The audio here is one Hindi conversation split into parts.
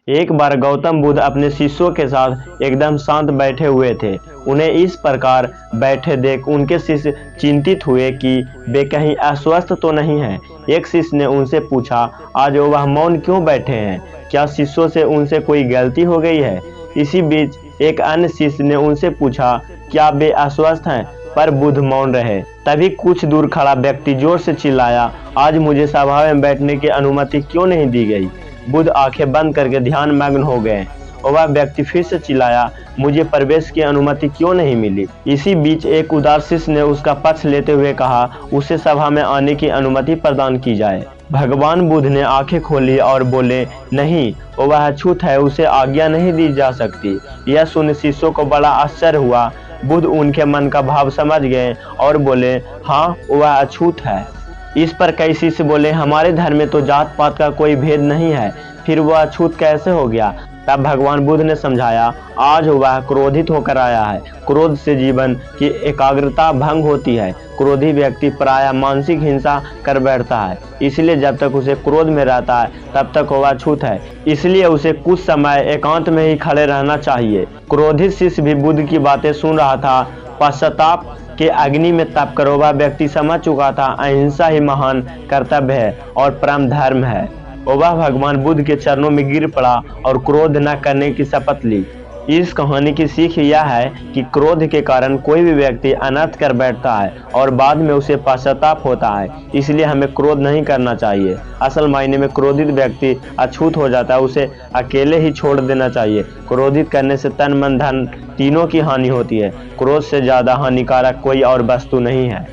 एक बार गौतम बुद्ध अपने शिष्यों के साथ एकदम शांत बैठे हुए थे। उन्हें इस प्रकार बैठे देख उनके शिष्य चिंतित हुए कि वे कहीं अस्वस्थ तो नहीं हैं। एक शिष्य ने उनसे पूछा, आज वह मौन क्यों बैठे हैं? क्या शिष्यों से उनसे कोई गलती हो गई है? इसी बीच एक अन्य शिष्य ने उनसे पूछा, क्या वे अस्वस्थ हैं? पर बुद्ध मौन रहे। तभी कुछ दूर खड़ा व्यक्ति जोर से चिल्लाया, आज मुझे सभा में बैठने की अनुमति क्यों नहीं दी गई? बुद्ध आंखें बंद करके ध्यान मग्न हो गए। वह व्यक्ति फिर से चिल्लाया, मुझे प्रवेश की अनुमति क्यों नहीं मिली? इसी बीच एक उदार शिष्य ने उसका पक्ष लेते हुए कहा, उसे सभा में आने की अनुमति प्रदान की जाए। भगवान बुद्ध ने आंखें खोली और बोले, नहीं, वह अछूत है, उसे आज्ञा नहीं दी जा सकती। यह सुन शिष्यों को बड़ा आश्चर्य हुआ। बुद्ध उनके मन का भाव समझ गए और बोले, हाँ, वह अछूत है। इस पर कई शिष्य बोले, हमारे धर्म में तो जात पात का कोई भेद नहीं है, फिर वह अछूत कैसे हो गया? तब भगवान बुद्ध ने समझाया, आज वह क्रोधित होकर आया है। क्रोध से जीवन की एकाग्रता भंग होती है। क्रोधी व्यक्ति प्रायः मानसिक हिंसा कर बैठता है, इसलिए जब तक उसे क्रोध में रहता है तब तक वह अछूत है। इसलिए उसे कुछ समय एकांत में ही खड़े रहना चाहिए। क्रोधित शिष्य भी बुद्ध की बातें सुन रहा था। पश्चाताप के अग्नि में तप कर वह व्यक्ति समझ चुका था, अहिंसा ही महान कर्तव्य है और परम धर्म है। वह भगवान बुद्ध के चरणों में गिर पड़ा और क्रोध न करने की शपथ ली। इस कहानी की सीख यह है कि क्रोध के कारण कोई भी व्यक्ति अनर्थ कर बैठता है और बाद में उसे पश्चाताप होता है। इसलिए हमें क्रोध नहीं करना चाहिए। असल मायने में क्रोधित व्यक्ति अछूत हो जाता है, उसे अकेले ही छोड़ देना चाहिए। क्रोधित करने से तन मन धन तीनों की हानि होती है। क्रोध से ज्यादा हानिकारक कोई और वस्तु नहीं है।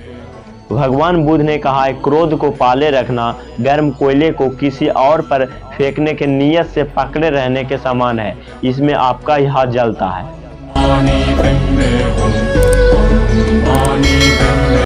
भगवान बुद्ध ने कहा है, क्रोध को पाले रखना गर्म कोयले को किसी और पर फेंकने के नियत से पकड़े रहने के समान है। इसमें आपका ही हाथ जलता है।